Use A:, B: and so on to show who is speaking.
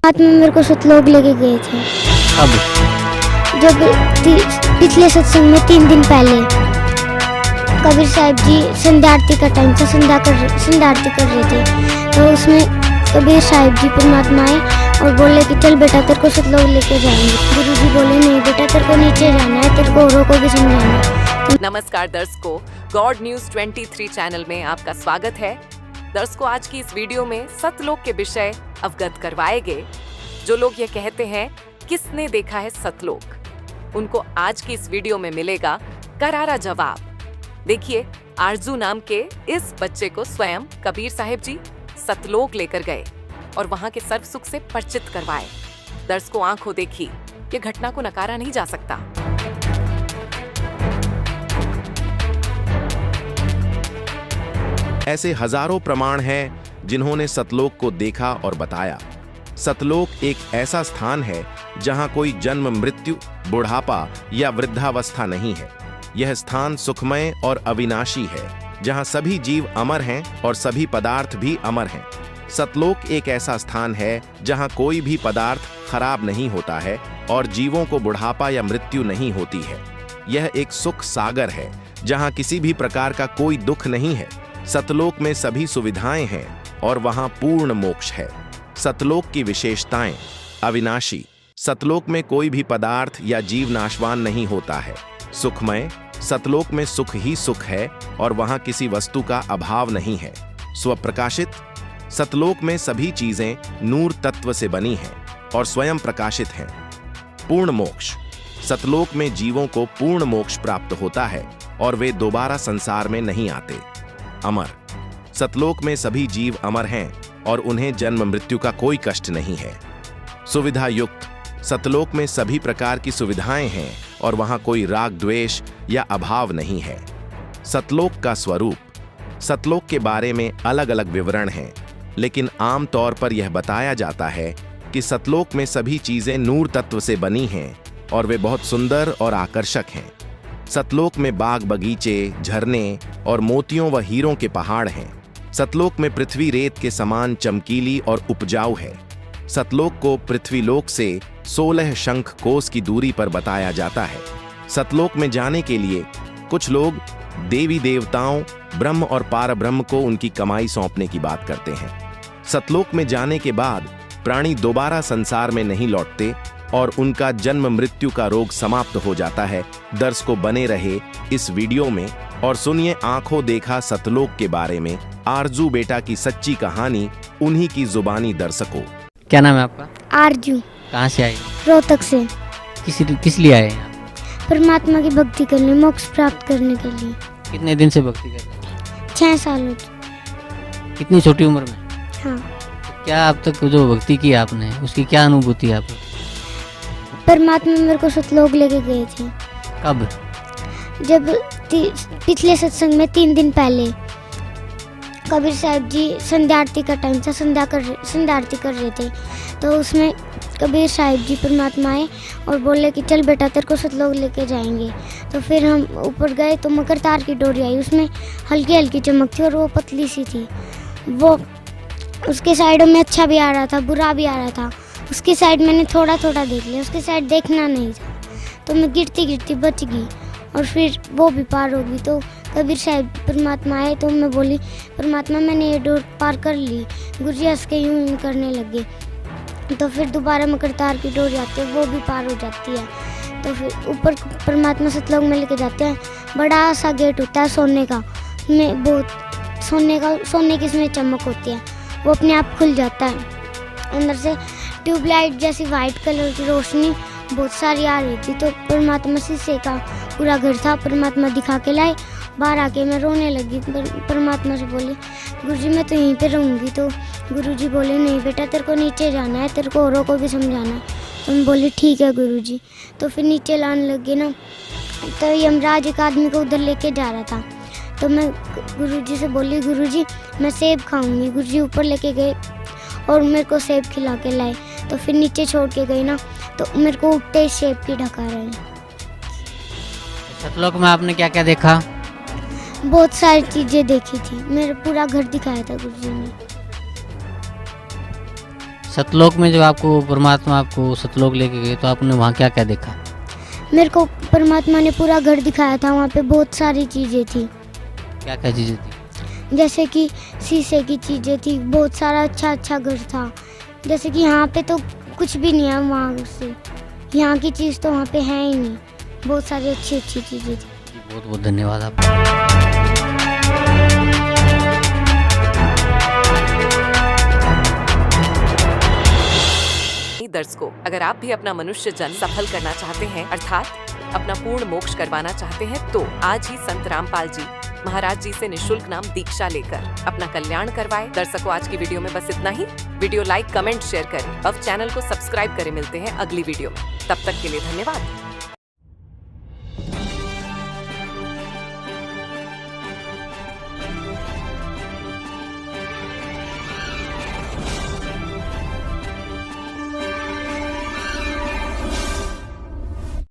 A: रात में मेरे को सतलोक लेके गए थे।
B: अब
A: जब पिछले सत्संग में 3 दिन पहले कबीर साहब जी संध्या आरती का टाइम था, संध्या आरती कर रहे थे, तो उसमें कबीर साहब जी परमात्मा आए और बोले कि चल बेटा तेरे को सतलोक लेके जाएंगे। गुरुजी बोले नहीं बेटा तेरे को नीचे जाना है, तेरे को औरों को भी समझाना है।
C: नमस्कार दर्शकों, गॉड न्यूज 23 चैनल में आपका स्वागत है। दर्शकों, आज की इस वीडियो में सतलोक के विषय अवगत करवाएंगे। जो लोग ये कहते हैं किसने देखा है सतलोक, उनको आज की इस वीडियो में मिलेगा करारा जवाब। देखिए, आरजू नाम के इस बच्चे को स्वयं कबीर साहिब जी सतलोक लेकर गए और वहां के सर्व सुख से परिचित करवाए। दर्शकों, आंखों देखी, ये घटना को नकारा नहीं जा सकता।
D: ऐसे हजारों प्रमाण हैं जिन्होंने सतलोक को देखा और बताया। सतलोक एक ऐसा स्थान है जहां कोई जन्म, मृत्यु, बुढ़ापा या वृद्धावस्था नहीं है। यह स्थान सुखमय और अविनाशी है, जहां सभी जीव अमर हैं और सभी पदार्थ भी अमर हैं। सतलोक एक ऐसा स्थान है जहां कोई भी पदार्थ खराब नहीं होता है और जीवों को बुढ़ापा या मृत्यु नहीं होती है। यह एक सुख सागर है जहां किसी भी प्रकार का कोई दुख नहीं है। सतलोक में सभी सुविधाएं हैं और वहां पूर्ण मोक्ष है। सतलोक की विशेषताएं: अविनाशी, सतलोक में कोई भी पदार्थ या जीव नाशवान नहीं होता है। सुखमय, सतलोक में सुख ही सुख है और वहां किसी वस्तु का अभाव नहीं है। स्वप्रकाशित, सतलोक में सभी चीजें नूर तत्व से बनी हैं और स्वयं प्रकाशित हैं। पूर्ण मोक्ष, सतलोक में जीवों को पूर्ण मोक्ष प्राप्त होता है और वे दोबारा संसार में नहीं आते। अमर, सतलोक में सभी जीव अमर हैं और उन्हें जन्म मृत्यु का कोई कष्ट नहीं है। सुविधा युक्त, सतलोक में सभी प्रकार की सुविधाएं हैं और वहां कोई राग, द्वेष या अभाव नहीं है। सतलोक का स्वरूप, सतलोक के बारे में अलग अलग विवरण हैं, लेकिन आम तौर पर यह बताया जाता है कि सतलोक में सभी चीजें नूर तत्व से बनी हैं और वे बहुत सुंदर और आकर्षक हैं। सतलोक में बाग, बगीचे, झरने और मोतियों व हीरों के पहाड़ हैं। सतलोक में पृथ्वी रेत के समान चमकीली और उपजाऊ है। सतलोक को पृथ्वीलोक से 16 शंख कोस की दूरी पर बताया जाता है। सतलोक में जाने के लिए कुछ लोग देवी देवताओं, ब्रह्म और पारब्रह्म को उनकी कमाई सौंपने की बात करते हैं। सतलोक में जाने के बाद प्राणी दोबारा संसार में नहीं लौटते और उनका जन्म मृत्यु का रोग समाप्त हो जाता है। दर्शकों, बने रहे इस वीडियो में और सुनिए आंखों देखा सतलोक के बारे में आरजू बेटा की सच्ची कहानी, उन्हीं की जुबानी। दर्शकों,
B: क्या नाम है आपका?
A: आरजू।
B: कहाँ से आए?
A: रोहतक से।
B: किस लिए आए हैं?
A: परमात्मा की भक्ति करने, मोक्ष प्राप्त करने के लिए।
B: कितने दिन से भक्ति कर रहे हैं?
A: 6 सालों से।
B: कितनी छोटी उम्र में?
A: हाँ।
B: तो क्या अब तक जो भक्ति की आपने, उसकी क्या अनुभूति है आपको?
A: परमात्मा मेरे को सतलोक लेके गए थे।
B: कब?
A: जब पिछले सत्संग में 3 दिन पहले कबीर साहब जी संध्या आरती का टाइम था, संध्या आरती कर रहे थे, तो उसमें कबीर साहब जी परमात्मा आए और बोले कि चल बेटा तेरे को सतलोक लेके जाएंगे। तो फिर हम ऊपर गए तो मकर तार की डोरी आई, उसमें हल्की हल्की चमक थी और वो पतली सी थी। वो उसके साइडों में अच्छा भी आ रहा था, बुरा भी आ रहा था। उसकी साइड मैंने थोड़ा थोड़ा देख लिया, उसकी साइड देखना नहीं था, तो मैं गिरती गिरती बच गई और फिर वो भी पार हो गई। तो कबीर साहब परमात्मा आए तो मैं बोली परमात्मा मैंने ये डोर पार कर ली। गुरुजी हंस के यूं करने लगे। तो फिर दोबारा मकर तार की डोर आती है, वो भी पार हो जाती है। तो फिर ऊपर परमात्मा सतलोक में लेके जाते हैं। बड़ा सा गेट होता है सोने का, में बहुत सोने की इसमें चमक होती है, वो अपने आप खुल जाता है। अंदर से ट्यूबलाइट जैसी वाइट कलर की रोशनी बहुत सारी आ रही थी। तो परमात्मा शीशे का पूरा घर था, परमात्मा दिखा के लाए। बाहर आके मैं रोने लगी। परमात्मा से बोली गुरुजी मैं तो यहीं पे रहूँगी। तो गुरुजी बोले नहीं बेटा तेरे को नीचे जाना है, तेरे को औरों को भी समझाना है। तो मैं बोली ठीक है गुरुजी। तो फिर नीचे लाने लगे ना, तो यमराज एक आदमी को उधर लेके जा रहा था। तो मैं गुरुजी से बोली गुरुजी मैं सेब खाऊंगी। गुरुजी ऊपर लेके गए और मेरे को सेब खिला के लाए। तो फिर नीचे छोड़ के गई ना, तो मेरे को उठते ही सेब की ढका रहे।
B: सतलोक में आपने क्या क्या देखा?
A: बहुत सारी चीजें देखी थी, मेरा पूरा घर दिखाया था गुरुजी ने।
B: सतलोक में जब आपको परमात्मा आपको सतलोक लेके गए तो आपने वहाँ क्या क्या देखा?
A: मेरे को परमात्मा ने पूरा घर दिखाया था। वहाँ पे बहुत सारी चीज़ें थी,
B: क्या क्या चीज़ें थी?
A: जैसे कि शीशे की चीज़ें थी, बहुत सारा अच्छा अच्छा घर था। जैसे कि यहाँ पे तो कुछ भी नहीं है, वहाँ से यहाँ की चीज़ तो वहाँ पे है ही नहीं। बहुत सारी अच्छी अच्छी चीज़ें थी।
B: बहुत बहुत धन्यवाद आपका।
C: दर्शकों, अगर आप भी अपना मनुष्य जन्म सफल करना चाहते हैं, अर्थात अपना पूर्ण मोक्ष करवाना चाहते हैं, तो आज ही संत रामपाल जी महाराज जी से निशुल्क नाम दीक्षा लेकर अपना कल्याण करवाए। दर्शकों, आज की वीडियो में बस इतना ही। वीडियो लाइक, कमेंट, शेयर करें और चैनल को सब्सक्राइब करें। मिलते हैं अगली वीडियो में, तब तक के लिए धन्यवाद।